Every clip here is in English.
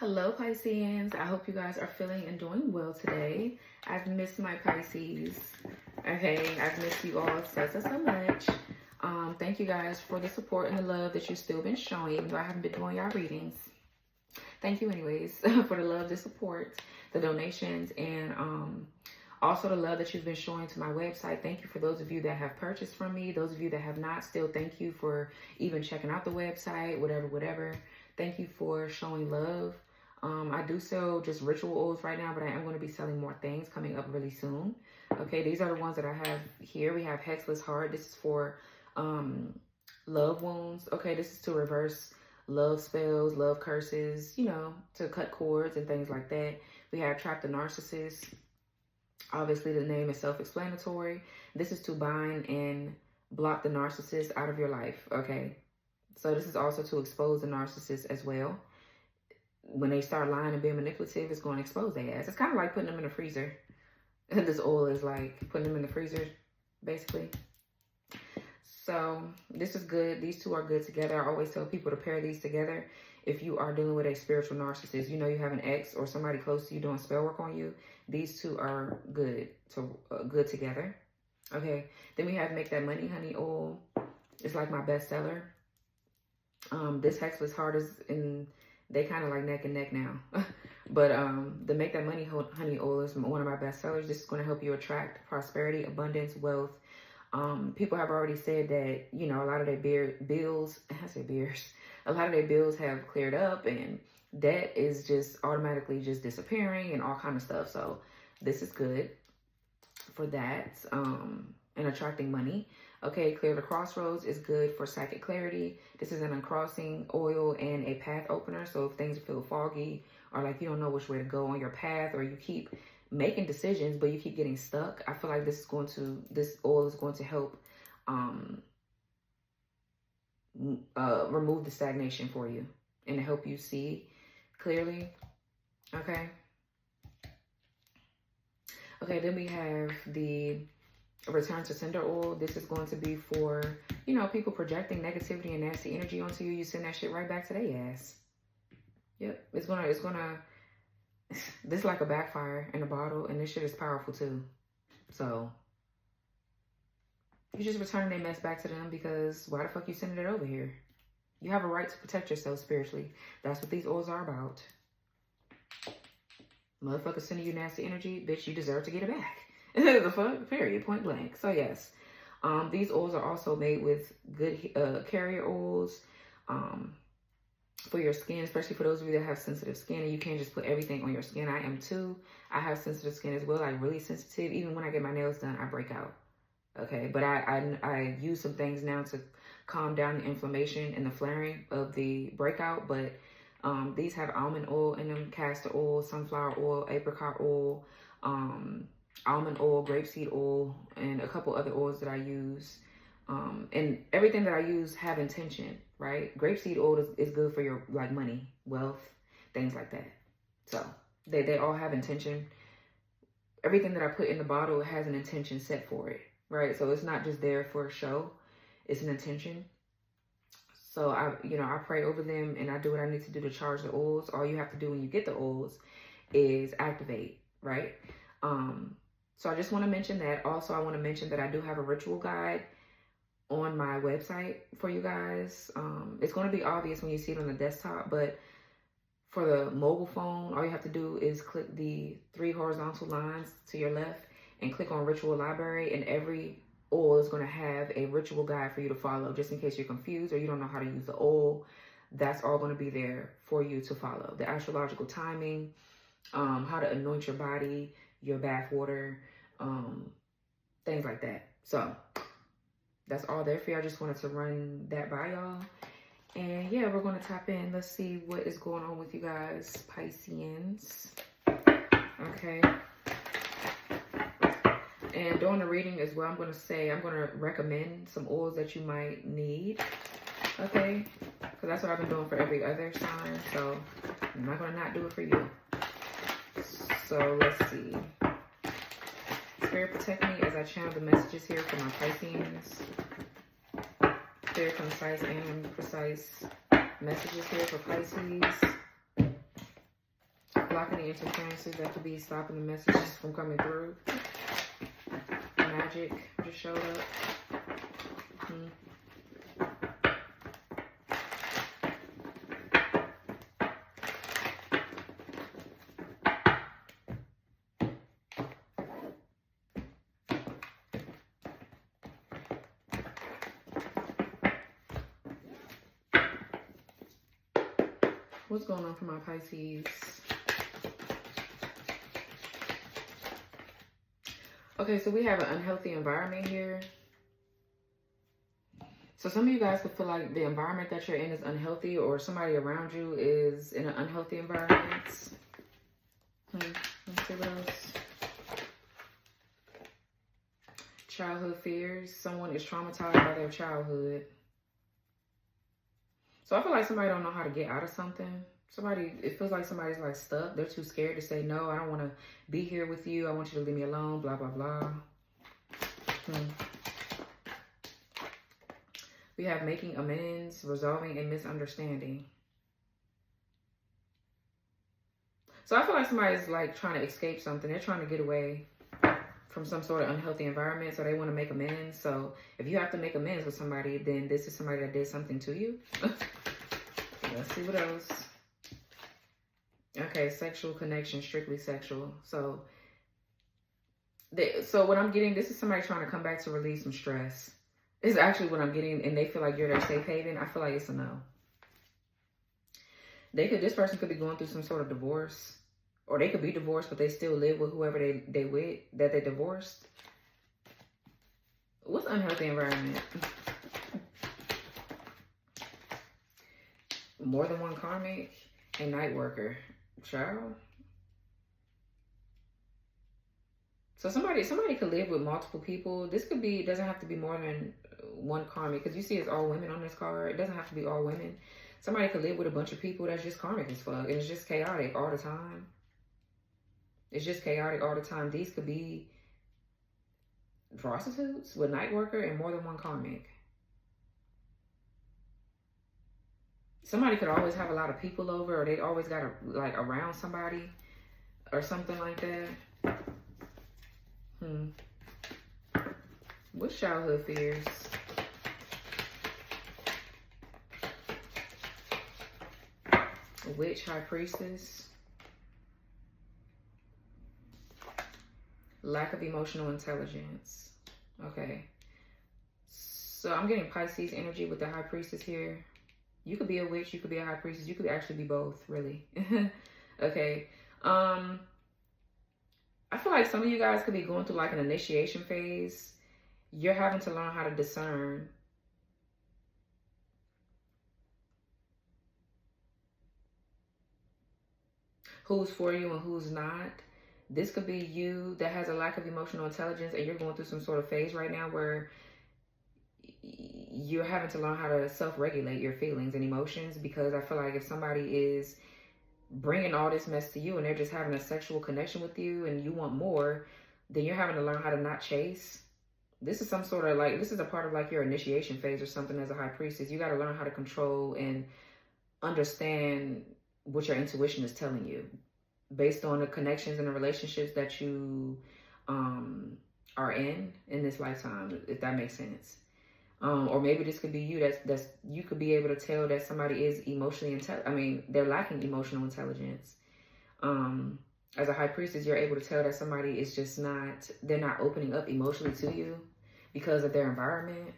Hello, Pisceans. I hope you guys are feeling and doing well today. I've missed my Pisces. Okay, I've missed you all so much. Thank you guys for the support and the love that you've still been showing, even though I haven't been doing y'all readings. Thank you anyways for the love, the support, the donations, and also the love that you've been showing to my website. Thank you for those of you that have purchased from me. Those of you that have not, still thank you for even checking out the website, whatever. Thank you for showing love. I do sell just ritual oils right now, but I am going to be selling more things coming up really soon. Okay, these are the ones that I have here. We have Hexless Heart. This is for love wounds. Okay, this is to reverse love spells, love curses, you know, to cut cords and things like that. We have Trap the Narcissist. Obviously, the name is self-explanatory. This is to bind and block the narcissist out of your life. Okay, so this is also to expose the narcissist as well. When they start lying and being manipulative, it's going to expose their ass. It's kind of like putting them in the freezer. This oil is like putting them in the freezer, basically. So this is good. These two are good together. I always tell people to pair these together. If you are dealing with a spiritual narcissist, you know you have an ex or somebody close to you doing spell work on you, these two are good together. Okay. Then we have Make That Money Honey oil. It's like my bestseller. This Hexless Heart is in... They kind of like neck and neck now. But the Make That Money Honey oil is one of my best sellers. This is going to help you attract prosperity, abundance, wealth. People have already said that, you know, a lot of their bills, a lot of their bills have cleared up and debt is just automatically just disappearing and all kind of stuff. So this is good for that and attracting money. Okay, Clear the Crossroads is good for psychic clarity. This is an uncrossing oil and a path opener. So if things feel foggy or like you don't know which way to go on your path, or you keep making decisions but you keep getting stuck, I feel like this oil is going to help remove the stagnation for you and to help you see clearly. Okay. Okay, then we have the Return to Sender oil. This is going to be for, you know, people projecting negativity and nasty energy onto you. You send that shit right back to their ass. Yep. It's gonna, this is like a backfire in a bottle, and this shit is powerful too. So you just return their mess back to them, because why the fuck you sending it over here? You have a right to protect yourself spiritually. That's what these oils are about. Motherfucker sending you nasty energy, bitch, you deserve to get it back. The fuck? Period. Point blank. So yes, these oils are also made with good carrier oils for your skin, especially for those of you that have sensitive skin, and you can't just put everything on your skin. I am too. I have sensitive skin as well, like really sensitive. Even when I get my nails done, I break out. Okay, but I use some things now to calm down the inflammation and the flaring of the breakout. But these have almond oil in them, castor oil, sunflower oil, apricot oil, almond oil, grapeseed oil, and a couple other oils that I use. And everything that I use have intention, right? Grapeseed oil is good for your like money, wealth, things like that. So they all have intention. Everything that I put in the bottle has an intention set for it, right? So it's not just there for a show. It's an intention. So I pray over them and I do what I need to do to charge the oils. All you have to do when you get the oils is activate, right? So I just want to mention that. Also, I want to mention that I do have a ritual guide on my website for you guys. It's going to be obvious when you see it on the desktop, but for the mobile phone, all you have to do is click the 3 horizontal lines to your left and click on Ritual Library, and every oil is going to have a ritual guide for you to follow, just in case you're confused or you don't know how to use the oil. That's all going to be there for you to follow. The astrological timing, how to anoint your body, your bath water, things like that. So that's all there for you. I just wanted to run that by y'all. And yeah, we're going to tap in. Let's see what is going on with you guys, Pisceans. Okay. And during the reading as well, I'm going to recommend some oils that you might need. Okay. Because that's what I've been doing for every other sign. So I'm not going to not do it for you. So let's see. Spirit, protect me as I channel the messages here for my Pisceans. Clear, concise, and precise messages here for Pisces. block any interferences that could be stopping the messages from coming through. Magic just showed up. What's going on for my Pisces? Okay, so we have an unhealthy environment here. So some of you guys could feel like the environment that you're in is unhealthy, or somebody around you is in an unhealthy environment. Let's see what else. Childhood fears. Someone is traumatized by their childhood. So I feel like somebody don't know how to get out of something. It feels like somebody's like stuck. They're too scared to say, no, I don't want to be here with you. I want you to leave me alone, blah, blah, blah. We have making amends, resolving a misunderstanding. So I feel like somebody's like trying to escape something. They're trying to get away from some sort of unhealthy environment. So they want to make amends. So if you have to make amends with somebody, then this is somebody that did something to you. Let's see what else. Okay, sexual connection, strictly sexual. So what I'm getting, this is somebody trying to come back to release some stress. Is actually what I'm getting, and they feel like you're their safe haven. I feel like it's a no. This person could be going through some sort of divorce, or they could be divorced, but they still live with whoever they with, that they divorced. What's unhealthy environment? More than one karmic and night worker. Child. So somebody could live with multiple people. This could be, it doesn't have to be more than one karmic, because you see it's all women on this card. It doesn't have to be all women. Somebody could live with a bunch of people that's just karmic as fuck, and it's just chaotic all the time. It's just chaotic all the time. These could be prostitutes with night worker and more than one karmic. Somebody could always have a lot of people over, or they always got like around somebody or something like that. What's childhood fears? Witch, high priestess. Lack of emotional intelligence. Okay. So I'm getting Pisces energy with the high priestess here. You could be a witch, you could be a high priestess, you could actually be both, really. Okay. I feel like some of you guys could be going through like an initiation phase. You're having to learn how to discern who's for you and who's not. This could be you that has a lack of emotional intelligence, and you're going through some sort of phase right now where you're having to learn how to self-regulate your feelings and emotions, because I feel like if somebody is bringing all this mess to you and they're just having a sexual connection with you and you want more, then you're having to learn how to not chase. This is some sort of like, this is a part of like your initiation phase or something as a high priestess. You got to learn how to control and understand what your intuition is telling you based on the connections and the relationships that you are in this lifetime, if that makes sense. Or maybe this could be you, that's you could be able to tell that somebody is emotionally they're lacking emotional intelligence. As a high priestess, you're able to tell that somebody is just they're not opening up emotionally to you because of their environment.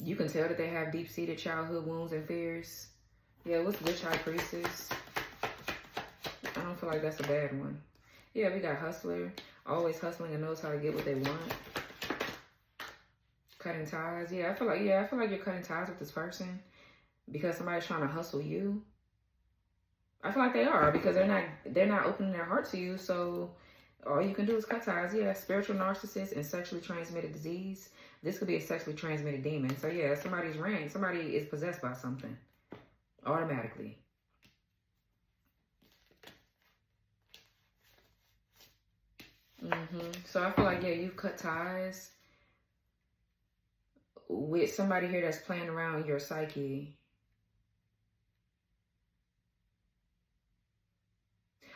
You can tell that they have deep-seated childhood wounds and fears. Yeah, what's witch, high priestess? I don't feel like that's a bad one. Yeah, we got hustler, always hustling and knows how to get what they want. Cutting ties. Yeah, I feel like you're cutting ties with this person because somebody's trying to hustle you. I feel like they are, because they're not opening their heart to you. So all you can do is cut ties. Yeah, spiritual narcissist and sexually transmitted disease. This could be a sexually transmitted demon. So yeah, somebody is possessed by something automatically. So I feel like, yeah, you've cut ties with somebody here that's playing around your psyche.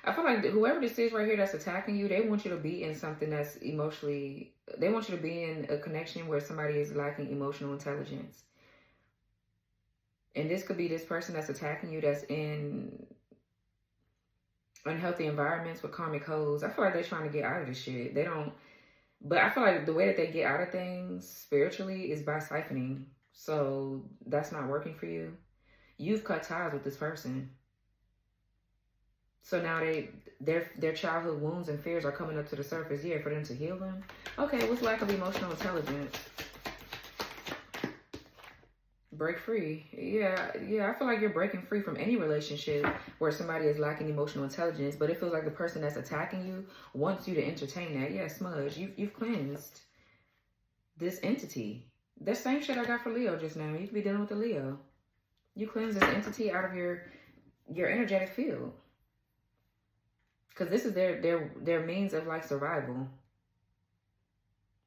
I feel like whoever this is right here that's attacking you, they want you to be in something that's emotionally, they want you to be in a connection where somebody is lacking emotional intelligence. And this could be this person that's attacking you that's in unhealthy environments with karmic hoes. I feel like they're trying to get out of this shit. They don't, but I feel like the way that they get out of things spiritually is by siphoning. So that's not working for you. You've cut ties with this person. So now their childhood wounds and fears are coming up to the surface. Yeah, for them to heal them. Okay, what's lack of emotional intelligence? Break free. Yeah, I feel like you're breaking free from any relationship where somebody is lacking emotional intelligence, but it feels like the person that's attacking you wants you to entertain that. Yeah, smudge. You've cleansed this entity. That same shit I got for Leo just now. You could be dealing with the Leo. You cleanse this entity out of your energetic field. Because this is their means of like survival.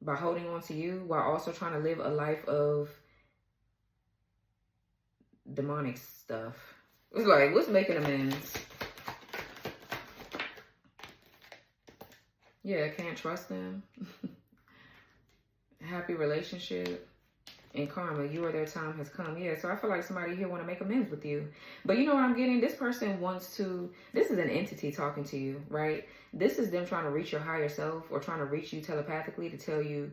By holding on to you while also trying to live a life of demonic stuff. It's like, what's making amends? Yeah, can't trust them. Happy relationship. And karma, you or their time has come. Yeah, so I feel like somebody here want to make amends with you. But you know what I'm getting? This person wants to, this is an entity talking to you, right? This is them trying to reach your higher self or trying to reach you telepathically to tell you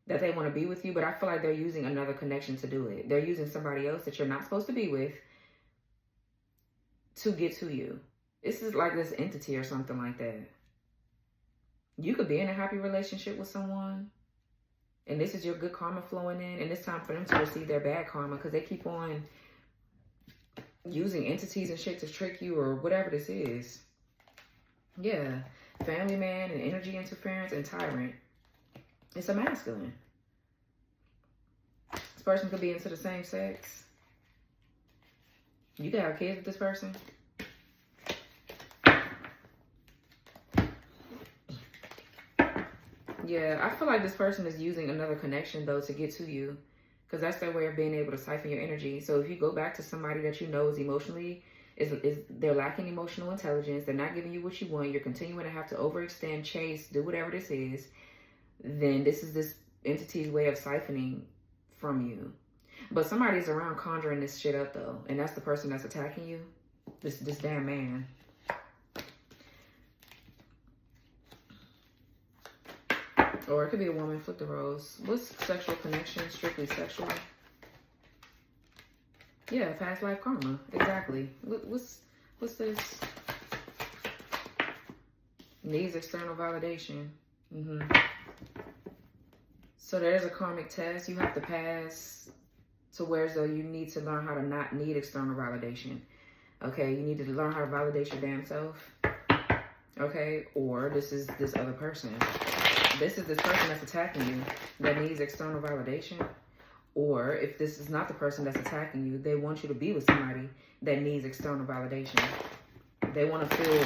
that they want to be with you. But I feel like they're using another connection to do it. They're using somebody else that you're not supposed to be with to get to you. This is like this entity or something like that. You could be in a happy relationship with someone, and this is your good karma flowing in, and it's time for them to receive their bad karma because they keep on using entities and shit to trick you or whatever this is. Yeah, family man and energy interference and tyrant. It's a masculine. This person could be into the same sex. You could have kids with this person. Yeah, I feel like this person is using another connection, though, to get to you. Because that's their way of being able to siphon your energy. So if you go back to somebody that you know is emotionally, they're lacking emotional intelligence, they're not giving you what you want, you're continuing to have to overextend, chase, do whatever this is, then this is this entity's way of siphoning from you. But somebody's around conjuring this shit up, though. And that's the person that's attacking you. This damn man. Or it could be a woman. Flip the roles. What's sexual connection? Strictly sexual. Yeah, past life karma. Exactly. What's this? Needs external validation. So there's a karmic test you have to pass to where so you need to learn how to not need external validation. Okay, you need to learn how to validate your damn self. Okay, or this is this other person. This is this person that's attacking you that needs external validation. Or if this is not the person that's attacking you, they want you to be with somebody that needs external validation. They want to feel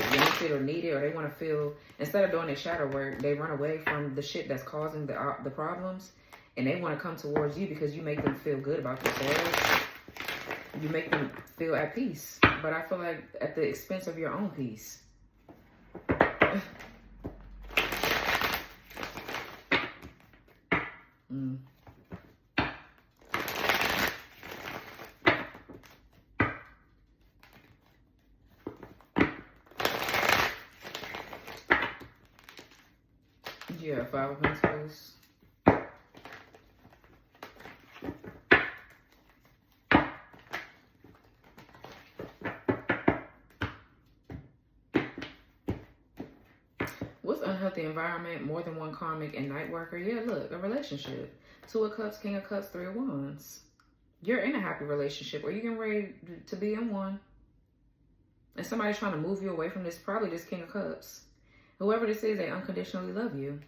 wanted or needed, or they want to feel, instead of doing their shadow work, they run away from the shit that's causing the problems, and they want to come towards you because you make them feel good about themselves. You make them feel at peace. But I feel like at the expense of your own peace. Yeah, 5 of Pentacles. What's unhealthy environment? More than one karmic and night worker. Yeah, look, a relationship. 2 of Cups, King of Cups, 3 of Wands. You're in a happy relationship, or you're getting ready to be in one. And somebody's trying to move you away from this, probably this King of Cups. Whoever this is, they unconditionally love you.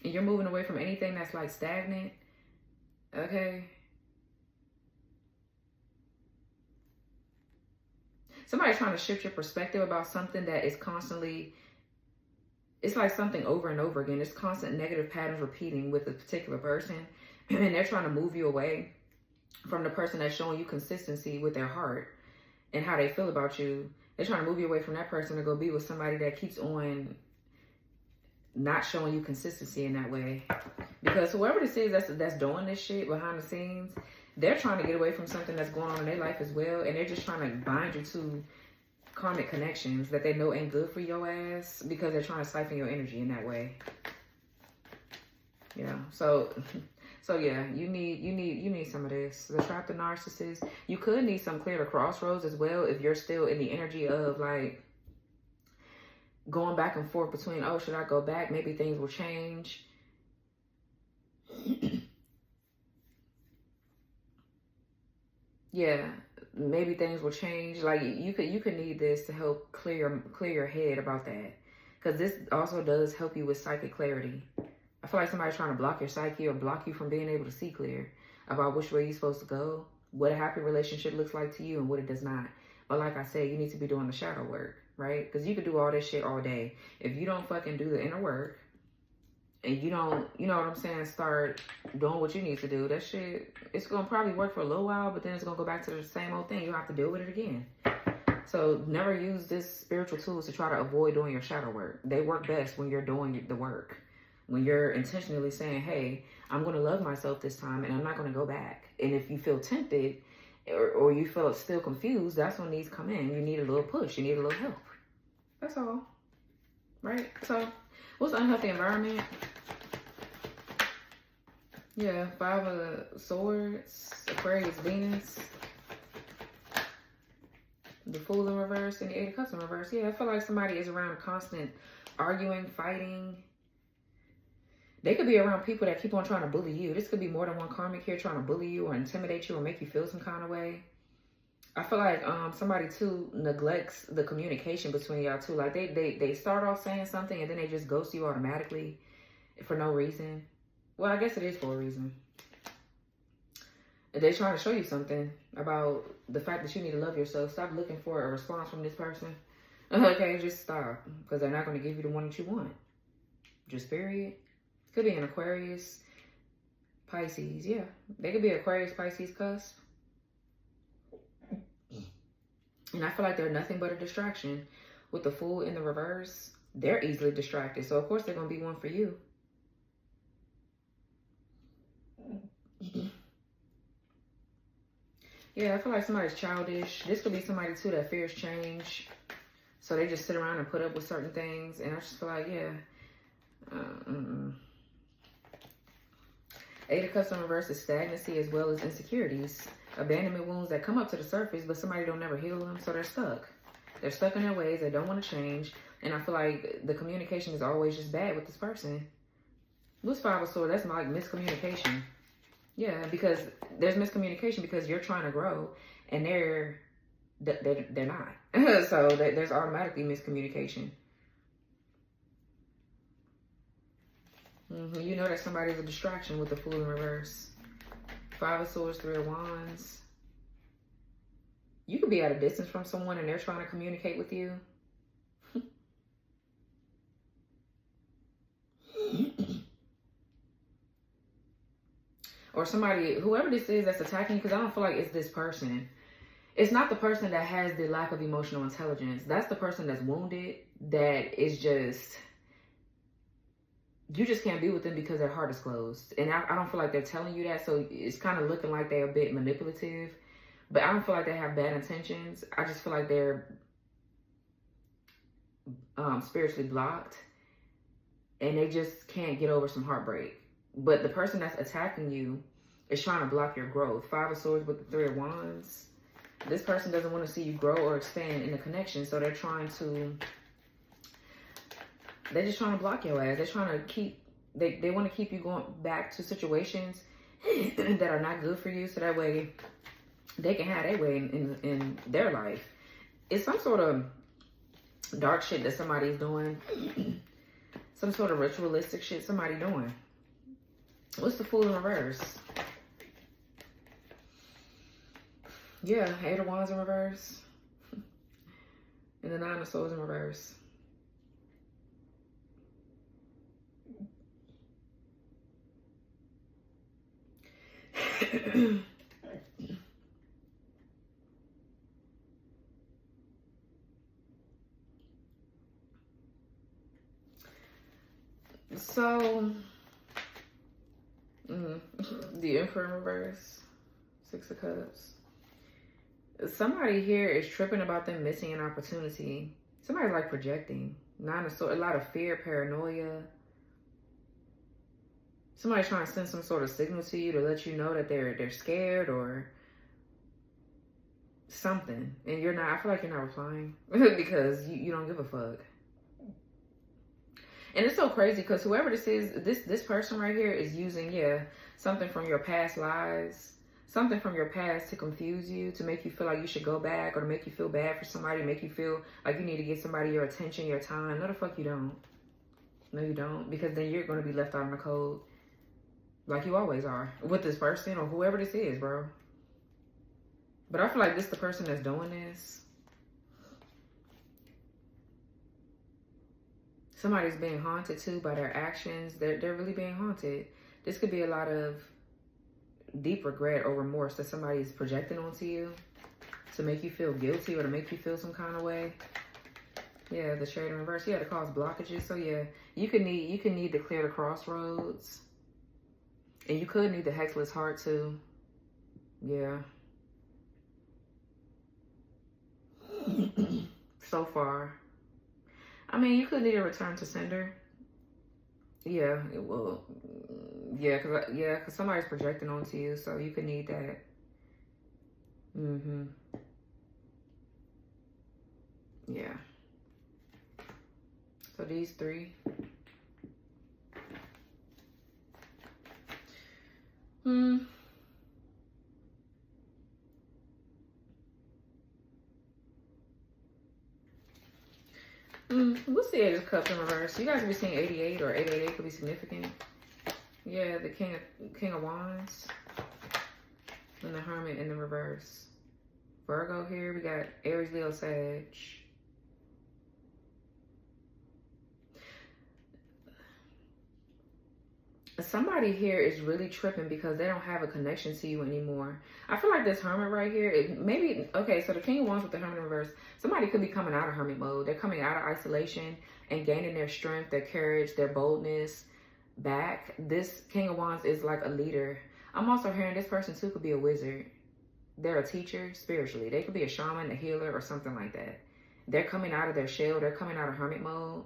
And you're moving away from anything that's like stagnant. Okay. Somebody's trying to shift your perspective about something that is constantly, it's like something over and over again. It's constant negative patterns repeating with a particular person. And they're trying to move you away from the person that's showing you consistency with their heart. and how they feel about you. They're trying to move you away from that person to go be with somebody that keeps on not showing you consistency in that way. Because whoever this is that's doing this shit behind the scenes, they're trying to get away from something that's going on in their life as well, and they're just trying to bind you to karmic connections that they know ain't good for your ass, because they're trying to siphon your energy in that way. Yeah, so yeah, you need some of this. The trapped narcissist. You could need some clear crossroads as well if you're still in the energy of like going back and forth between, oh, should I go back? Maybe things will change. Yeah, maybe things will change. Like you could need this to help clear your head about that, because this also does help you with psychic clarity. I feel like somebody's trying to block your psyche or block you from being able to see clear about which way you're supposed to go, what a happy relationship looks like to you and what it does not. But like I said, you need to be doing the shadow work, right? Because you could do all this shit all day. If you don't fucking do the inner work and you don't, you know what I'm saying, start doing what you need to do, that shit, it's going to probably work for a little while, but then it's going to go back to the same old thing. You'll have to deal with it again. So never use this spiritual tools to try to avoid doing your shadow work. They work best when you're doing the work. When you're intentionally saying, hey, I'm going to love myself this time and I'm not going to go back. And if you feel tempted or you feel still confused, that's when these come in. You need a little push. You need a little help. That's all. Right? So what's the unhealthy environment? Yeah, 5 of Swords, Aquarius, Venus, the Fool in reverse, and the 8 of Cups in reverse. Yeah, I feel like somebody is around constant arguing, fighting. They could be around people that keep on trying to bully you. This could be more than one karmic here trying to bully you or intimidate you or make you feel some kind of way. I feel like somebody too neglects the communication between y'all too. Like they start off saying something and then they just ghost you automatically for no reason. Well, I guess it is for a reason. They're trying to show you something about the fact that you need to love yourself. Stop looking for a response from this person. Okay, just stop. Because they're not going to give you the one that you want. Just period. Could be an Aquarius, Pisces. Yeah, they could be Aquarius, Pisces cusp. And I feel like they're nothing but a distraction. With the Fool in the reverse, they're easily distracted. So, of course, they're going to be one for you. Yeah, I feel like somebody's childish. This could be somebody, too, that fears change. So they just sit around and put up with certain things. And I just feel like, yeah. 8 of Cups in reverse is stagnancy as well as insecurities. Abandonment wounds that come up to the surface, but somebody don't never heal them. So they're stuck. They're stuck in their ways. They don't want to change. And I feel like the communication is always just bad with this person. What's 5 of Swords? That's like miscommunication. Yeah, because there's miscommunication because you're trying to grow and they're not. So there's automatically miscommunication. You know that somebody's a distraction with the Fool in reverse. 5 of Swords, 3 of Wands. You could be at a distance from someone and they're trying to communicate with you. Or somebody, whoever this is that's attacking you, because I don't feel like it's this person. It's not the person that has the lack of emotional intelligence. That's the person that's wounded, that is just, you just can't be with them because their heart is closed. And I don't feel like they're telling you that, so it's kind of looking like they're a bit manipulative. But I don't feel like they have bad intentions. I just feel like they're spiritually blocked. And they just can't get over some heartbreak. But the person that's attacking you is trying to block your growth. 5 of Swords with the 3 of Wands. This person doesn't want to see you grow or expand in the connection. So they're just trying to block your ass. They're trying to keep, they want to keep you going back to situations that are not good for you. So that way they can have their way in their life. It's some sort of dark shit that somebody's doing. Some sort of ritualistic shit somebody doing. What's the Fool in reverse? Yeah, 8 of Wands in reverse. And the 9 of Swords in reverse. So, the Emperor in reverse, 6 of Cups. Somebody here is tripping about them missing an opportunity. Somebody's like projecting. 9 of Swords, a lot of fear, paranoia. Somebody's trying to send some sort of signal to you to let you know that they're scared or something. And you're not, I feel like you're not replying because you don't give a fuck. And it's so crazy because whoever this is, this person right here is using, something from your past lives, something from your past to confuse you, to make you feel like you should go back, or to make you feel bad for somebody, to make you feel like you need to give somebody your attention, your time. No, the fuck you don't. No, you don't. Because then you're going to be left out in the cold like you always are with this person or whoever this is, bro. But I feel like this is the person that's doing this. Somebody's being haunted too by their actions. They're really being haunted. This could be a lot of deep regret or remorse that somebody's projecting onto you to make you feel guilty or to make you feel some kind of way. Yeah, the Chariot in reverse. Yeah, to cause blockages. So yeah, you could need to clear the crossroads. And you could need the Hexless Heart too. Yeah. So far. I mean, you could need a return to sender. Yeah, it will. Yeah, because somebody's projecting onto you, so you could need that. Yeah. So these 3. What's the 8 of Cups in reverse? You guys could be seeing 88 or 888 could be significant. Yeah, the King of Wands and the Hermit in the reverse. Virgo here. We got Aries, Leo, Sag. Somebody here is really tripping because they don't have a connection to you anymore. I feel like this Hermit right here, okay, so the King of Wands with the Hermit in reverse, somebody could be coming out of Hermit mode. They're coming out of isolation and gaining their strength, their courage, their boldness back. This King of Wands is like a leader. I'm also hearing this person too could be a wizard. They're a teacher spiritually. They could be a shaman, a healer, or something like that. They're coming out of their shell. They're coming out of Hermit mode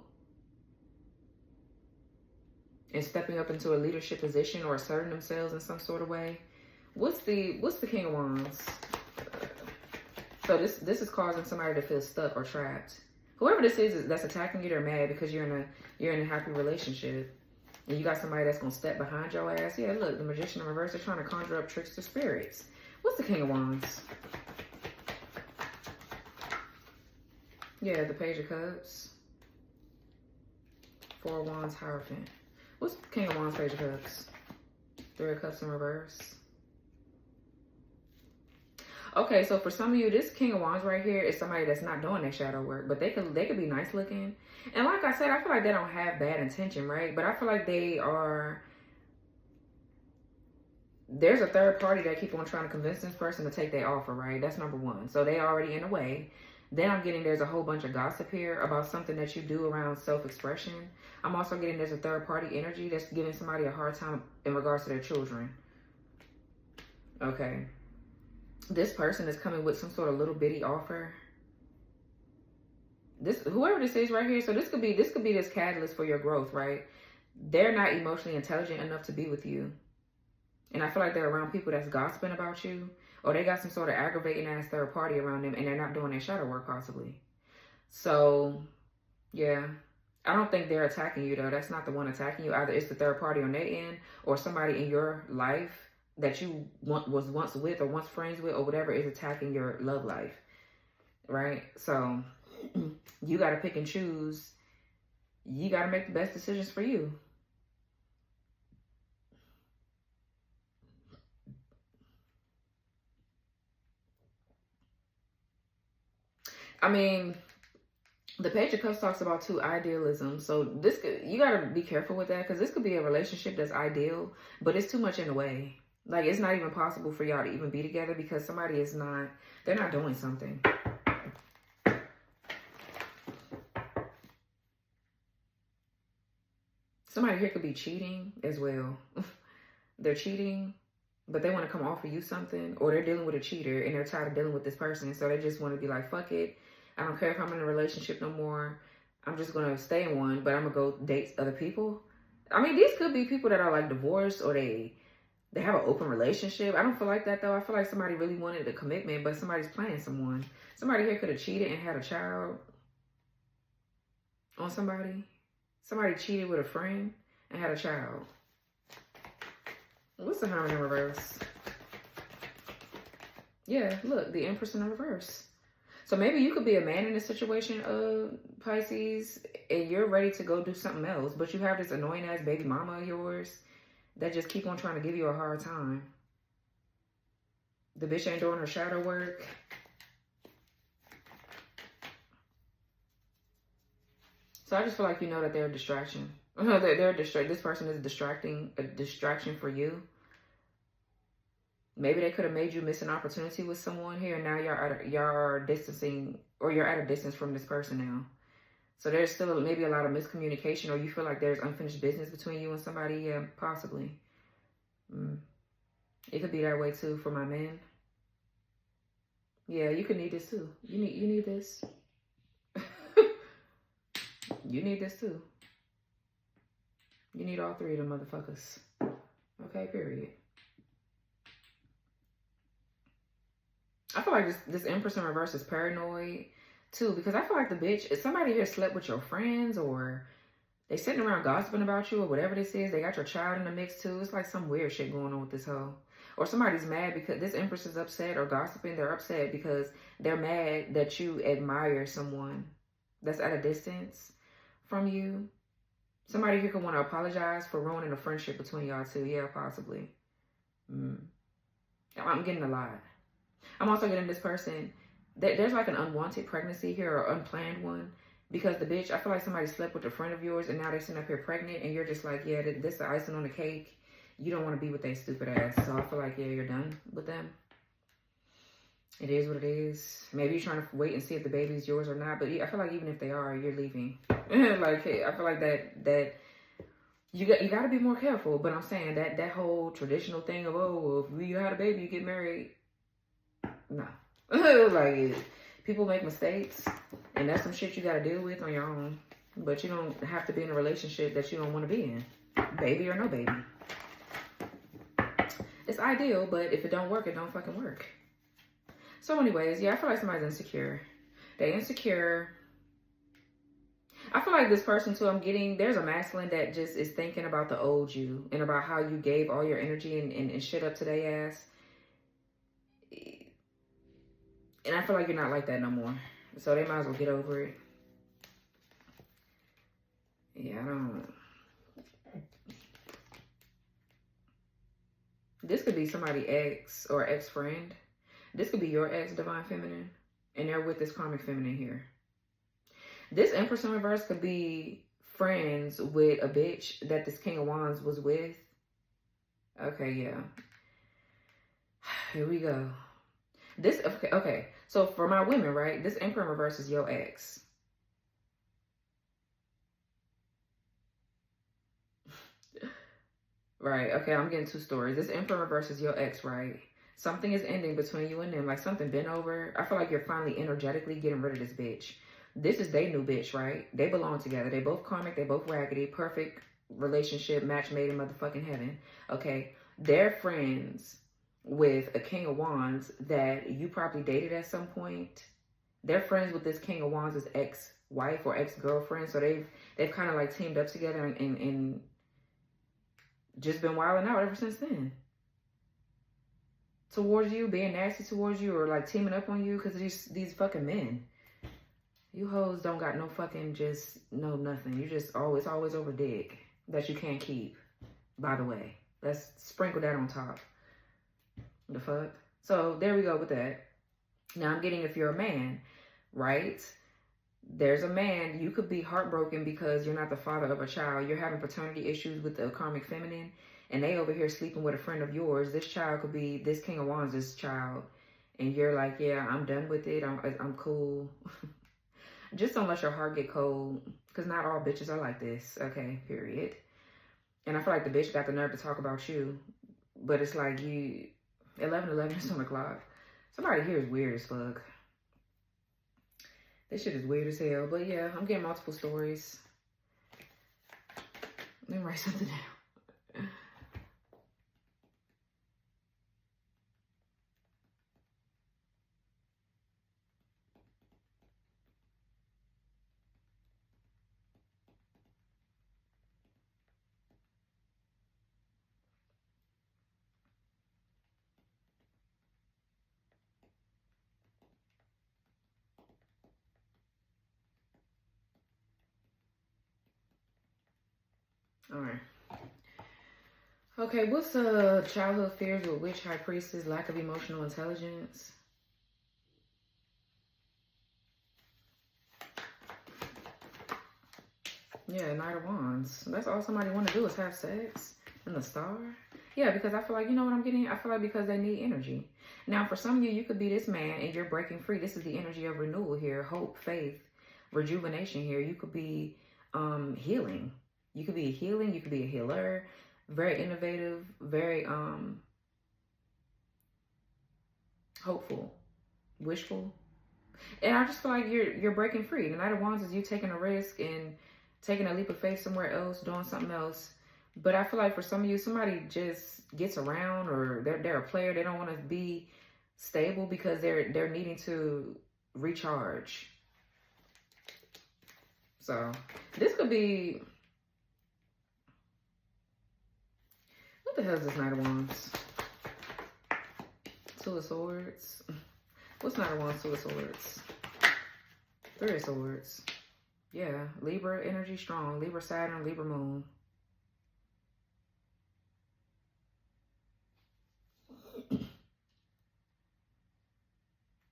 and stepping up into a leadership position or asserting themselves in some sort of way. What's the King of Wands? So this is causing somebody to feel stuck or trapped. Whoever this is that's attacking you, they're mad because you're in a happy relationship. And you got somebody that's gonna step behind your ass. Yeah, look, the Magician in reverse, they're trying to conjure up trickster spirits. What's the King of Wands? Yeah, the Page of Cups. 4 of Wands, Hierophant. What's King of Wands, Page of Cups? 3 of Cups in reverse. Okay, so for some of you, this King of Wands right here is somebody that's not doing their shadow work, but they could be nice looking. And like I said, I feel like they don't have bad intention, right? But I feel like there's a third party that keep on trying to convince this person to take their offer, right? That's number 1. So they already in the way. Then I'm getting there's a whole bunch of gossip here about something that you do around self-expression. I'm also getting there's a third party energy that's giving somebody a hard time in regards to their children. Okay. This person is coming with some sort of little bitty offer. Whoever this is right here, so this could be this catalyst for your growth, right? They're not emotionally intelligent enough to be with you. And I feel like they're around people that's gossiping about you, or they got some sort of aggravating ass third party around them and they're not doing their shadow work possibly. So, yeah. I don't think they're attacking you though. That's not the one attacking you. Either it's the third party on their end or somebody in your life that you was once with or once friends with or whatever is attacking your love life, right? So you got to pick and choose. You got to make the best decisions for you. I mean, the Page of Cups talks about too idealism. So you got to be careful with that because this could be a relationship that's ideal, but it's too much in the way. Like, it's not even possible for y'all to even be together because they're not doing something. Somebody here could be cheating as well. They're cheating, but they want to come offer you something, or they're dealing with a cheater and they're tired of dealing with this person. So they just want to be like, fuck it. I don't care if I'm in a relationship no more. I'm just going to stay in one, but I'm going to go date other people. I mean, these could be people that are like divorced, or they have an open relationship. I don't feel like that though. I feel like somebody really wanted a commitment, but somebody's playing someone. Somebody here could have cheated and had a child on somebody. Somebody cheated with a friend and had a child. What's the Hermit in reverse? Yeah, look, the Empress in reverse. So maybe you could be a man in this situation, Pisces, and you're ready to go do something else, but you have this annoying ass baby mama of yours that just keep on trying to give you a hard time. The bitch ain't doing her shadow work. So I just feel like you know that they're a distraction. This person is a distraction for you. Maybe they could have made you miss an opportunity with someone here, and now y'all are distancing, or you're at a distance from this person now. So there's still maybe a lot of miscommunication, or you feel like there's unfinished business between you and somebody. Yeah, possibly. It could be that way too for my men. Yeah, you could need this too. You need this. You need this too. You need all three of them motherfuckers. Okay, period. I feel like this Empress in reverse is paranoid too, because I feel like the bitch, if somebody here slept with your friends, or they sitting around gossiping about you, or whatever this is, they got your child in the mix too. It's like some weird shit going on with this hoe. Or somebody's mad because this Empress is upset, or gossiping. They're upset because they're mad that you admire someone that's at a distance from you. Somebody here could want to apologize for ruining a friendship between y'all two. Yeah, possibly. I'm getting a lot. I'm also getting this person, there's like an unwanted pregnancy here, or unplanned one, because the bitch, I feel like somebody slept with a friend of yours, and now they're sitting up here pregnant, and you're just like, yeah, this is the icing on the cake. You don't want to be with that stupid ass. So I feel like, yeah, you're done with them. It is what it is. Maybe you're trying to wait and see if the baby's yours or not, but I feel like even if they are, you're leaving. Like, hey, I feel like that you got to be more careful. But I'm saying that whole traditional thing of, oh, if you had a baby, you get married. No. Like, people make mistakes, and that's some shit you got to deal with on your own. But you don't have to be in a relationship that you don't want to be in, baby or no baby. It's ideal, but if it don't work, it don't fucking work. So anyways, yeah, I feel like somebody's insecure. They're insecure. I feel like this person too, there's a masculine that just is thinking about the old you, and about how you gave all your energy and shit up to their ass. And I feel like you're not like that no more. So they might as well get over it. Yeah, I don't. This could be somebody ex or ex-friend. This could be your ex, Divine Feminine. And they're with this karmic feminine here. This Empress in reverse could be friends with a bitch that this King of Wands was with. Okay, yeah. Here we go. Okay. So for my women, right? This Emperor in reverse is your ex. Right. Okay, I'm getting two stories. This Emperor in reverse is your ex, right? Something is ending between you and them. Like something been over. I feel like you're finally energetically getting rid of this bitch. This is they new bitch, right? They belong together. They both karmic. They both raggedy. Perfect relationship. Match made in motherfucking heaven. Okay. They're friends with a King of Wands that you probably dated at some point. They're friends with this King of Wands' ex-wife or ex-girlfriend. So they've kind of like teamed up together and just been wilding out ever since then. Towards you, being nasty towards you, or like teaming up on you because of these fucking men. You hoes don't got no fucking no nothing. You just always over dick that you can't keep. By the way, let's sprinkle that on top. The fuck? So there we go with that. Now I'm getting, if you're a man, right? There's a man, you could be heartbroken because you're not the father of a child. You're having paternity issues with the karmic feminine, and they over here sleeping with a friend of yours. This child could be this King of Wands' child, and you're like, yeah, I'm done with it. I'm cool. Just don't let your heart get cold, because not all bitches are like this. Okay, period. And I feel like the bitch got the nerve to talk about you. But it's like you, 11:11 is on the clock. Somebody here is weird as fuck. This shit is weird as hell. But yeah, I'm getting multiple stories. Let me write something down. All right. Okay, what's childhood fears with witch, high priestess, lack of emotional intelligence? Yeah, Knight of Wands. That's all somebody want to do is have sex. And the Star. Yeah, because I feel like, you know what I'm getting? I feel like because they need energy. Now, for some of you, you could be this man and you're breaking free. This is the energy of renewal here. Hope, faith, rejuvenation here. You could be healing. You could be a healing. You could be a healer. Very innovative. Very hopeful. Wishful. And I just feel like you're breaking free. The Knight of Wands is you taking a risk and taking a leap of faith somewhere else, doing something else. But I feel like for some of you, somebody just gets around, or they're a player. They don't want to be stable because they're needing to recharge. So this could be, what the hell is this Knight of Wands? Two of Swords. What's Knight of Wands, Two of Swords? Three of Swords. Yeah, Libra energy strong. Libra Saturn, Libra Moon.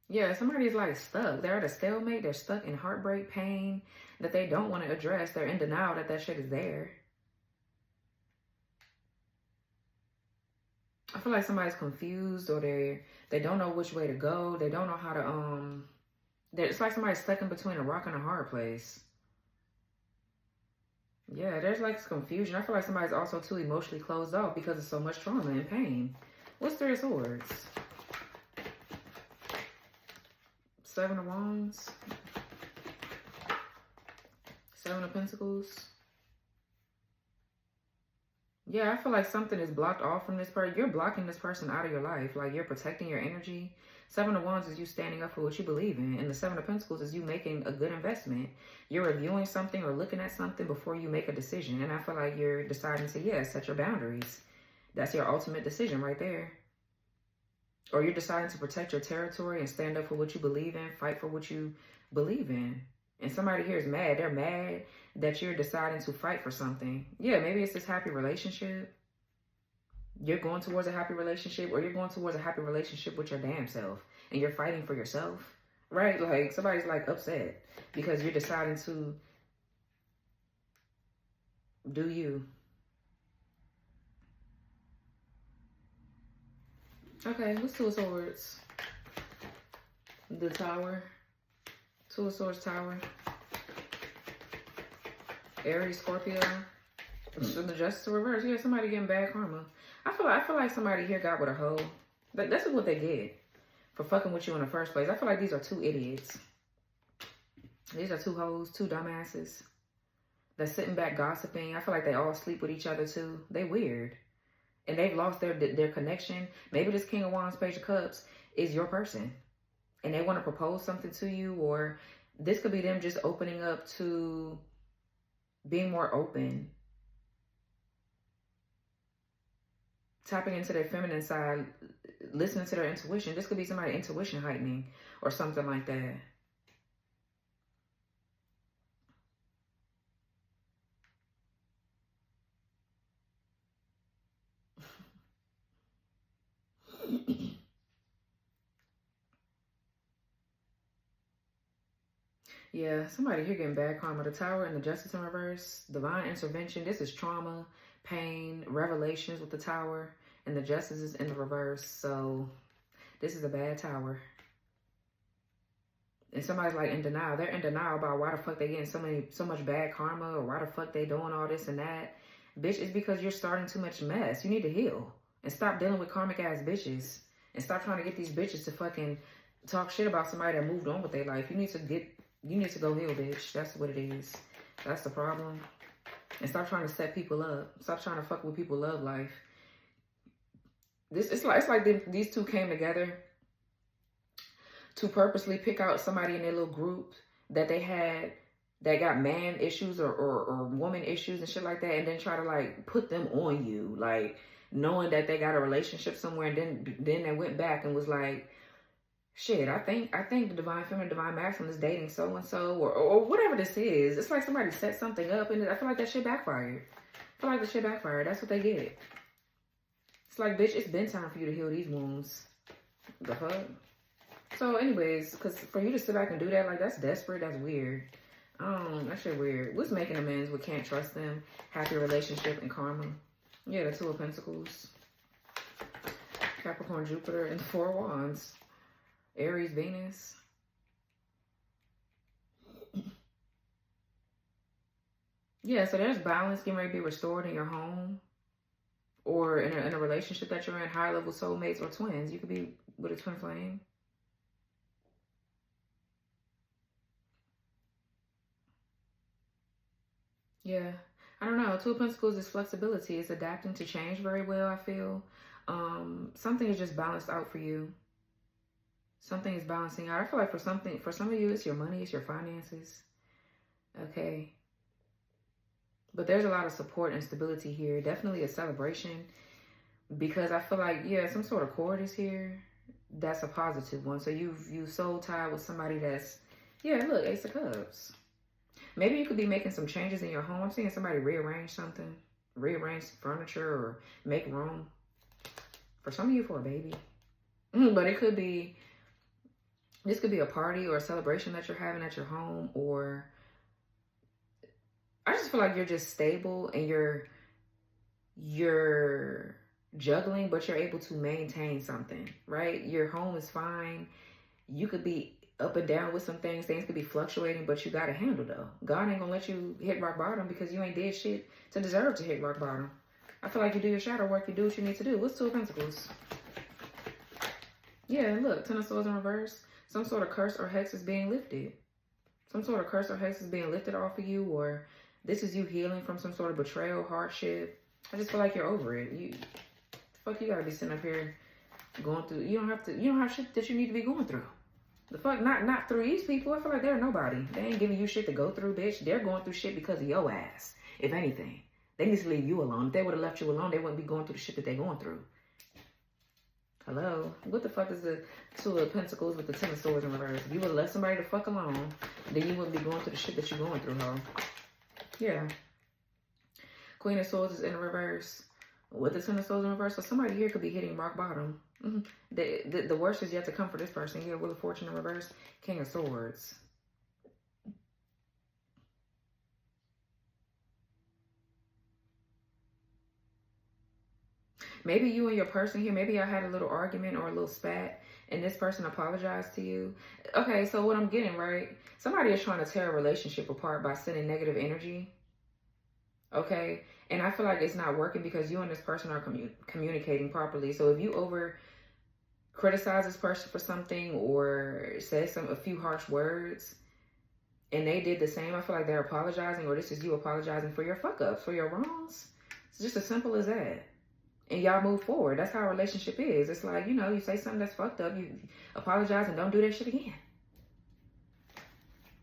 Yeah, somebody's like stuck. They're at a stalemate. They're stuck in heartbreak, pain that they don't want to address. They're in denial that that shit is there. I feel like somebody's confused, or they don't know which way to go. They don't know how to it's like somebody's stuck in between a rock and a hard place. Yeah, there's like confusion. I feel like somebody's also too emotionally closed off because of so much trauma and pain. What's Three of Swords? Seven of Wands. Seven of Pentacles. Yeah, I feel like something is blocked off from this person. You're blocking this person out of your life. Like, you're protecting your energy. Seven of Wands is you standing up for what you believe in. And the Seven of Pentacles is you making a good investment. You're reviewing something or looking at something before you make a decision. And I feel like you're deciding to, yeah, set your boundaries. That's your ultimate decision right there. Or you're deciding to protect your territory and stand up for what you believe in. Fight for what you believe in. And somebody here is mad. They're mad that you're deciding to fight for something. Yeah, maybe it's this happy relationship. You're going towards a happy relationship, or you're going towards a happy relationship with your damn self. And you're fighting for yourself, right? Like, somebody's like upset because you're deciding to do you. Okay, what's Two of Swords? The Tower. Two of Swords, Tower. Aries, Scorpio. The Justice to reverse. Yeah, somebody getting bad karma. I feel like somebody here got with a hoe. That's what they get for fucking with you in the first place. I feel like these are two idiots. These are two hoes, two dumbasses. They're sitting back gossiping. I feel like they all sleep with each other too. They weird. And they've lost their connection. Maybe this King of Wands, Page of Cups is your person. And they want to propose something to you. Or this could be them just opening up to being more open. Tapping into their feminine side. Listening to their intuition. This could be somebody's intuition heightening. Or something like that. Yeah, somebody here getting bad karma. The Tower and the Justice in reverse. Divine intervention. This is trauma, pain, revelations with the Tower. And the Justice is in the reverse. So this is a bad Tower. And somebody's like in denial. They're in denial about why the fuck they getting so much bad karma, or why the fuck they doing all this and that. Bitch, it's because you're starting too much mess. You need to heal. And stop dealing with karmic ass bitches. And stop trying to get these bitches to fucking talk shit about somebody that moved on with their life. You need to go heal, bitch. That's what it is. That's the problem. And stop trying to set people up. Stop trying to fuck with people love life. It's like these two came together to purposely pick out somebody in their little group that they had that got man issues or woman issues and shit like that, and then try to like put them on you, like knowing that they got a relationship somewhere, and then they went back and was like, shit, I think the divine feminine, divine masculine is dating so and so or whatever this is. It's like somebody set something up, and I feel like that shit backfired. That's what they get. It's like, bitch, it's been time for you to heal these wounds. The fuck? So anyways, because for you to sit back and do that, like, that's desperate. That's weird. That shit weird. What's making amends with can't trust them, happy relationship, and karma? Yeah, the Two of Pentacles. Capricorn, Jupiter, and the Four of Wands. Aries, Venus. Yeah, so there's balance getting ready to be restored in your home. Or in a relationship that you're in, high-level soulmates or twins. You could be with a twin flame. Yeah. I don't know. Two of Pentacles is flexibility. It's adapting to change very well, I feel. Something is just balanced out for you. Something is balancing out. I feel like for some of you, it's your money, it's your finances. Okay. But there's a lot of support and stability here. Definitely a celebration. Because I feel like, yeah, some sort of cord is here. That's a positive one. So you soul tied with somebody that's, yeah, look, Ace of Cups. Maybe you could be making some changes in your home. I'm seeing somebody rearrange something. Rearrange furniture or make room. For some of you, for a baby. But it could be, this could be a party or a celebration that you're having at your home, or I just feel like you're just stable and you're juggling, but you're able to maintain something, right? Your home is fine. You could be up and down with some things. Things could be fluctuating, but you got to handle though. God ain't gonna let you hit rock bottom because you ain't did shit to deserve to hit rock bottom. I feel like you do your shadow work. You do what you need to do. What's Two of Pentacles? Yeah, look, Ten of Swords in reverse. Some sort of curse or hex is being lifted. Some sort of curse or hex is being lifted off of you, or this is you healing from some sort of betrayal, hardship. I just feel like you're over it. You gotta be sitting up here going through. You don't have shit that you need to be going through. The fuck, not through these people. I feel like they're nobody. They ain't giving you shit to go through, bitch. They're going through shit because of your ass. If anything, they need to leave you alone. If they would have left you alone, they wouldn't be going through the shit that they're going through. Hello? What the fuck is the Two of Pentacles with the Ten of Swords in reverse? If you would have left somebody the fuck alone, then you wouldn't be going through the shit that you're going through, huh? Yeah. Queen of Swords is in reverse with the Ten of Swords in reverse. So somebody here could be hitting rock bottom. The worst is yet to come for this person. Here, Wheel of Fortune in reverse, King of Swords. Maybe you and your person here, maybe y'all had a little argument or a little spat, and this person apologized to you. Okay, so what I'm getting, right? Somebody is trying to tear a relationship apart by sending negative energy. Okay? And I feel like it's not working because you and this person are communicating properly. So if you criticize this person for something or say a few harsh words, and they did the same, I feel like they're apologizing, or this is you apologizing for your fuck-ups, for your wrongs. It's just as simple as that. And y'all move forward. That's how a relationship is. It's like, you say something that's fucked up, you apologize and don't do that shit again.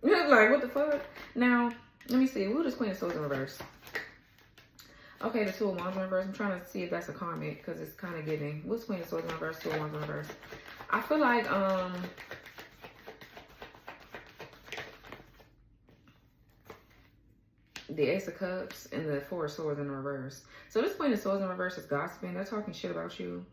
Like, what the fuck? Now, let me see. What is Queen of Swords in reverse? Okay, the Two of Wands in reverse. I'm trying to see if that's a karmic because it's kind of giving. What's Queen of Swords in reverse? Two of Wands in reverse. I feel like, the Ace of Cups and the Four of Swords in reverse. So this Queen of Swords in reverse is gossiping. They're talking shit about you.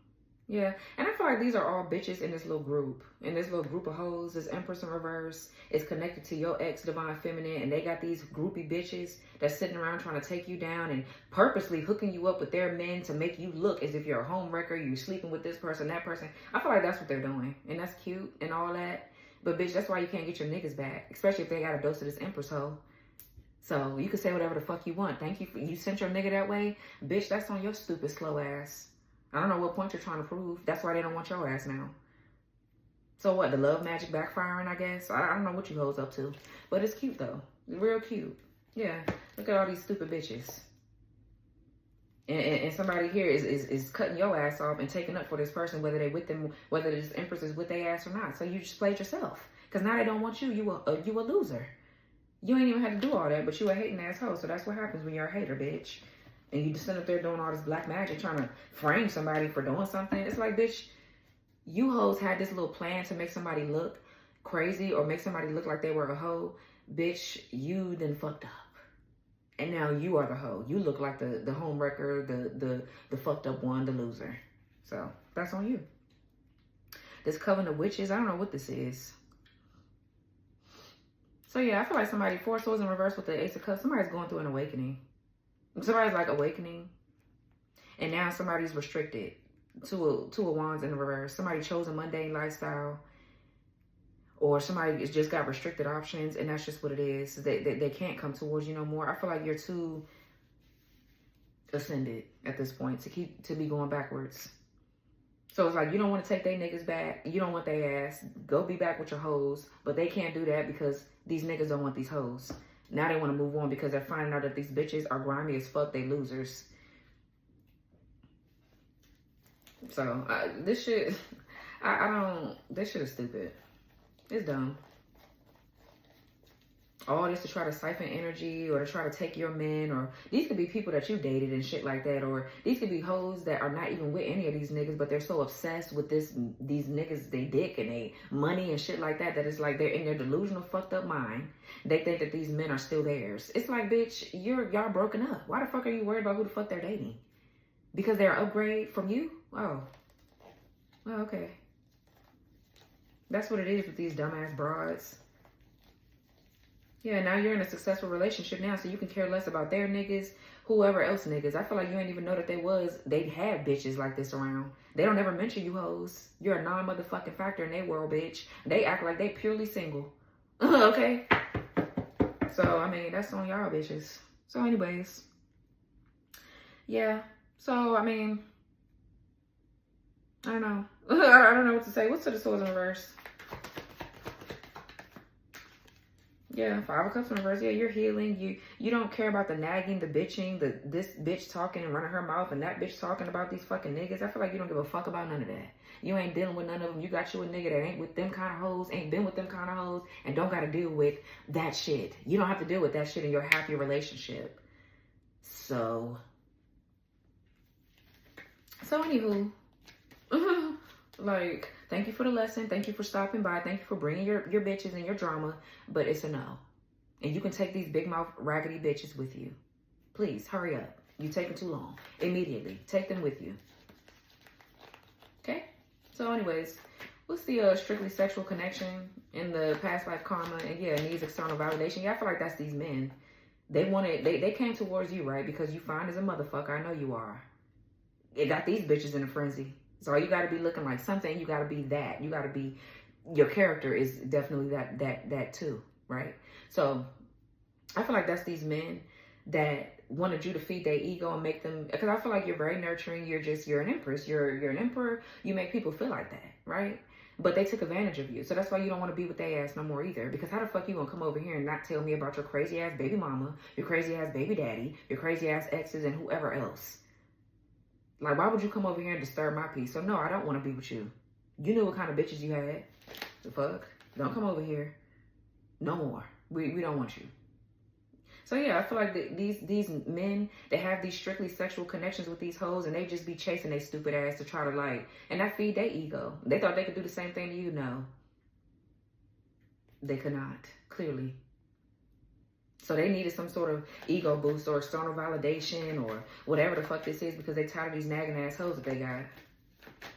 Yeah. And I feel like these are all bitches in this little group. In this little group of hoes. This Empress in reverse is connected to your ex, Divine Feminine. And they got these groupie bitches that's sitting around trying to take you down and purposely hooking you up with their men to make you look as if you're a homewrecker. You're sleeping with this person, that person. I feel like that's what they're doing. And that's cute and all that. But bitch, that's why you can't get your niggas back. Especially if they got a dose of this Empress hoe. So you can say whatever the fuck you want. Thank you for, you sent your nigga that way. Bitch, that's on your stupid slow ass. I don't know what point you're trying to prove. That's why they don't want your ass now. So what, the love magic backfiring, I guess? I don't know what you hoes up to. But it's cute though. It's real cute. Yeah. Look at all these stupid bitches. And somebody here is cutting your ass off and taking up for this person, whether they with them, whether this Empress is with their ass or not. So you just played yourself. Because now they don't want you. You a loser. You ain't even had to do all that, but you a hating asshole. So that's what happens when you're a hater, bitch. And you just sit up there doing all this black magic, trying to frame somebody for doing something. It's like, bitch, you hoes had this little plan to make somebody look crazy or make somebody look like they were a hoe. Bitch, you then fucked up. And now you are the hoe. You look like the home wrecker, the fucked up one, the loser. So that's on you. This coven of witches, I don't know what this is. So yeah, I feel like somebody, 4 swords in reverse with the Ace of Cups, somebody's going through an awakening. Somebody's like awakening. And now somebody's restricted. Two of Wands in the reverse. Somebody chose a mundane lifestyle. Or somebody just got restricted options, and that's just what it is. They can't come towards you no more. I feel like you're too ascended at this point to be going backwards. So it's like you don't want to take their niggas back. You don't want their ass. Go be back with your hoes. But they can't do that because these niggas don't want these hoes. Now they want to move on because they're finding out that these bitches are grimy as fuck. They losers. So this shit, this shit is stupid. It's dumb. All this to try to siphon energy or to try to take your men, or these could be people that you dated and shit like that, or these could be hoes that are not even with any of these niggas, but they're so obsessed with these niggas, they dick and they money and shit like that, that it's like they're in their delusional fucked up mind. They think that these men are still theirs. It's like, bitch, y'all broken up. Why the fuck are you worried about who the fuck they're dating? Because they're an upgrade from you? Oh. Well, okay. That's what it is with these dumbass broads. Yeah, now you're in a successful relationship now, so you can care less about their niggas, whoever else niggas. I feel like you ain't even know that they had bitches like this around. They don't ever mention you hoes. You're a non-motherfucking factor in their world, bitch. They act like they purely single. Okay? So, I mean, that's on y'all bitches. So, anyways. Yeah. So, I mean, I don't know. I don't know what to say. What's to the swords in reverse? Yeah, 5 of Cups in reverse. Yeah, you're healing. You don't care about the nagging, the bitching, this bitch talking and running her mouth and that bitch talking about these fucking niggas. I feel like you don't give a fuck about none of that. You ain't dealing with none of them. You got you a nigga that ain't with them kind of hoes, ain't been with them kind of hoes, and don't got to deal with that shit. You don't have to deal with that shit in your happy relationship. So anywho, like, thank you for the lesson. Thank you for stopping by. Thank you for bringing your bitches and your drama. But it's a no. And you can take these big mouth raggedy bitches with you. Please, hurry up. You're taking too long. Immediately. Take them with you. Okay? So anyways, what's the strictly sexual connection in the past life karma? And yeah, needs external validation. Yeah, I feel like that's these men. They came towards you, right? Because you fine as a motherfucker. I know you are. It got these bitches in a frenzy. So you got to be looking like something. You got to be that. You got to be, your character is definitely that too, right? So I feel like that's these men that wanted you to feed their ego and make them, because I feel like you're very nurturing. You're an empress. You're an emperor. You make people feel like that, right? But they took advantage of you. So that's why you don't want to be with their ass no more either. Because how the fuck you gonna come over here and not tell me about your crazy ass baby mama, your crazy ass baby daddy, your crazy ass exes, and whoever else? Like, why would you come over here and disturb my peace? So, no, I don't want to be with you. You knew what kind of bitches you had. The fuck? Don't come over here. No more. We don't want you. So, yeah, I feel like these men, they have these strictly sexual connections with these hoes, and they just be chasing their stupid ass to try to, like, and that feed their ego. They thought they could do the same thing to you. No. They could not. Clearly. So they needed some sort of ego boost or external validation or whatever the fuck this is, because they tired of these nagging ass hoes that they got.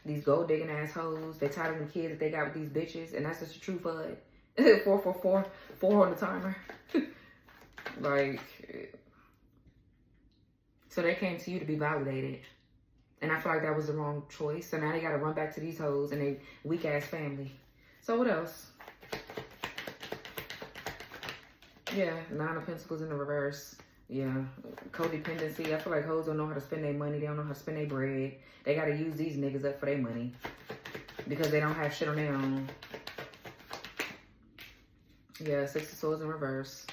These gold digging ass hoes. They tired of them kids that they got with these bitches. And that's just the truth of it. 444, 4 on the timer. Like, so they came to you to be validated. And I feel like that was the wrong choice. So now they got to run back to these hoes and they weak ass family. So what else? Yeah, Nine of Pentacles in the reverse. Yeah, codependency. I feel like hoes don't know how to spend their money. They don't know how to spend their bread. They got to use these niggas up for their money because they don't have shit on their own. Yeah, Six of Swords in reverse.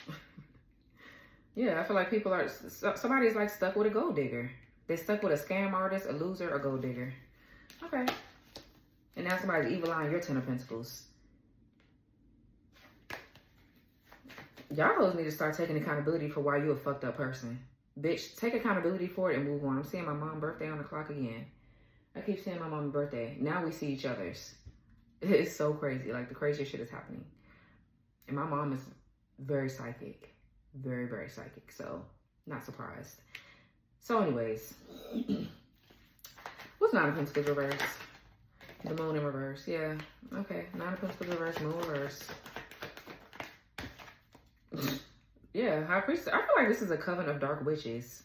Yeah, I feel like people are, somebody's like stuck with a gold digger. They're stuck with a scam artist, a loser, a gold digger. Okay. And now somebody's evil eyeing your Ten of Pentacles. Y'all hoes need to start taking accountability for why you a fucked up person. Bitch, take accountability for it and move on. I'm seeing my mom's birthday on the clock again. I keep seeing my mom's birthday. Now we see each other's. It's so crazy. Like, the craziest shit is happening. And my mom is very psychic. Very, very psychic. So, not surprised. So, anyways. What's Nine of Pentacles reverse? The Moon in reverse. Yeah. Okay. Nine of Pentacles reverse, Moon reverse. Yeah, High Priestess. I feel like this is a coven of dark witches.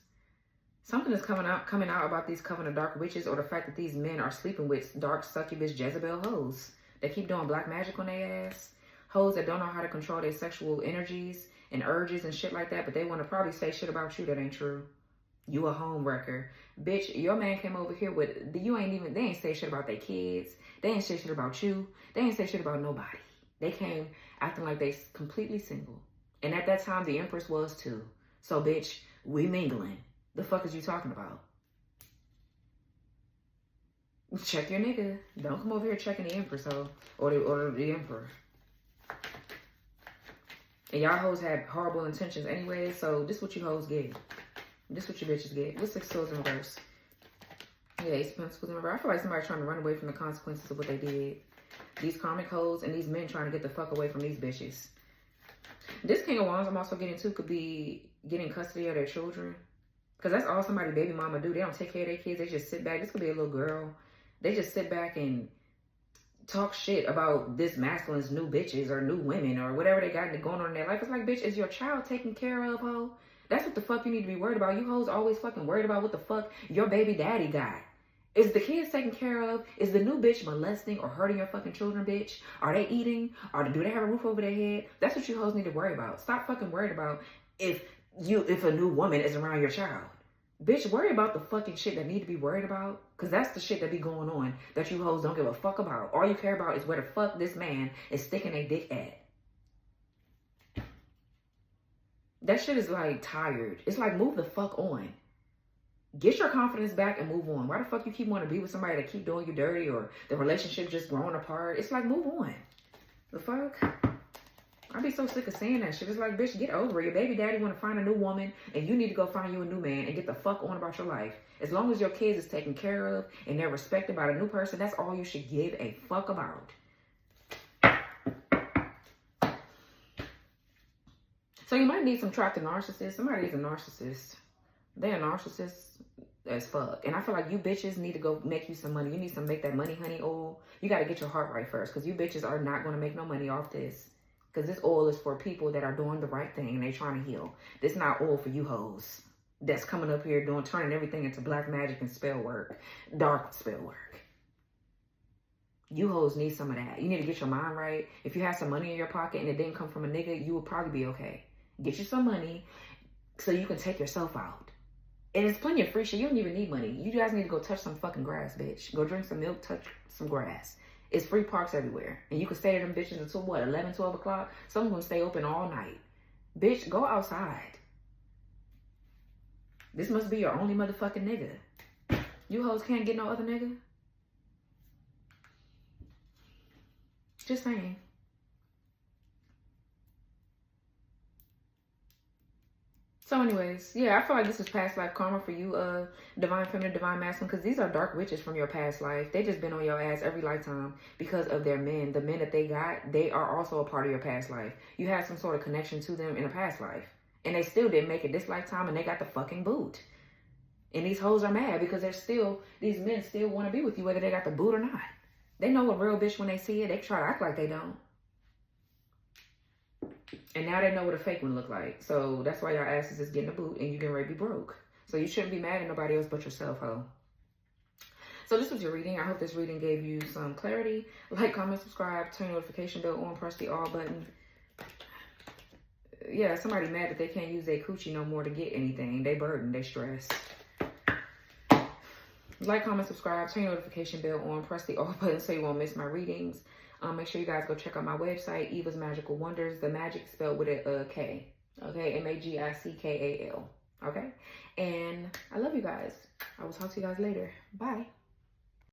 Something is coming out about these coven of dark witches, or the fact that these men are sleeping with dark succubus Jezebel hoes. They keep doing black magic on their ass. Hoes that don't know how to control their sexual energies and urges and shit like that, but they want to probably say shit about you that ain't true. You a home wrecker. Bitch, your man came over here with, they ain't say shit about their kids. They ain't say shit about you. They ain't say shit about nobody. They came acting like they completely single. And at that time, the Empress was too. So, bitch, we mingling. The fuck is you talking about? Check your nigga. Don't come over here checking the Empress, ho. Or the Emperor. And y'all hoes had horrible intentions anyway, so this what you hoes get. This what you bitches get. What's Six of Swords in reverse? Yeah, Ace of Pentacles in reverse. I feel like somebody's trying to run away from the consequences of what they did. These karmic hoes and these men trying to get the fuck away from these bitches. This King of Wands I'm also getting to could be getting custody of their children. Because that's all somebody baby mama do. They don't take care of their kids. They just sit back. This could be a little girl. They just sit back and talk shit about this masculine's new bitches or new women or whatever they got going on in their life. It's like, bitch, is your child taken care of, ho? That's what the fuck you need to be worried about. You hoes always fucking worried about what the fuck your baby daddy got. Is the kids taken care of? Is the new bitch molesting or hurting your fucking children, bitch? Are they eating? Or do they have a roof over their head? That's what you hoes need to worry about. Stop fucking worried about if a new woman is around your child. Bitch, worry about the fucking shit that need to be worried about. Because that's the shit that be going on that you hoes don't give a fuck about. All you care about is where the fuck this man is sticking a dick at. That shit is like tired. It's like, move the fuck on. Get your confidence back and move on. Why the fuck you keep wanting to be with somebody that keep doing you dirty or the relationship just growing apart? It's like, move on. The fuck? I be so sick of saying that shit. It's like, bitch, get over it. Your baby daddy want to find a new woman and you need to go find you a new man and get the fuck on about your life. As long as your kids is taken care of and they're respected by the new person, that's all you should give a fuck about. So you might need some trapped narcissists. Somebody is a narcissist. They're a narcissist as fuck. And I feel like you bitches need to go make you some money. You need to make that money honey oil. You got to get your heart right first. Because you bitches are not going to make no money off this. Because this oil is for people that are doing the right thing and they trying to heal. This is not oil for you hoes that's coming up here turning everything into black magic and spell work. Dark spell work. You hoes need some of that. You need to get your mind right. If you have some money in your pocket and it didn't come from a nigga, you will probably be okay. Get you some money so you can take yourself out. And it's plenty of free shit. You don't even need money. You guys need to go touch some fucking grass, bitch. Go drink some milk, touch some grass. It's free parks everywhere. And you can stay at them bitches until what, 11, 12 o'clock? Some of them stay open all night. Bitch, go outside. This must be your only motherfucking nigga. You hoes can't get no other nigga? Just saying. So anyways, yeah, I feel like this is past life karma for you, divine feminine, divine masculine, because these are dark witches from your past life. They just been on your ass every lifetime because of their men. The men that they got, they are also a part of your past life. You had some sort of connection to them in a past life. And they still didn't make it this lifetime and they got the fucking boot. And these hoes are mad because these men still want to be with you whether they got the boot or not. They know a real bitch when they see it. They try to act like they don't. And now they know what a fake one look like. So that's why y'all asses is getting a boot and you getting ready to be broke. So you shouldn't be mad at nobody else but yourself, ho. So this was your reading. I hope this reading gave you some clarity. Like, comment, subscribe, turn your notification bell on, press the all button. yeah, somebody mad that they can't use their coochie no more to get anything. They burdened, they stressed. Like, comment, subscribe, turn your notification bell on, press the all button so you won't miss my readings. Make sure you guys go check out my website, Eva's Magical Wonders. The magic spelled with a K. Okay, Magickal. Okay, and I love you guys. I will talk to you guys later. Bye.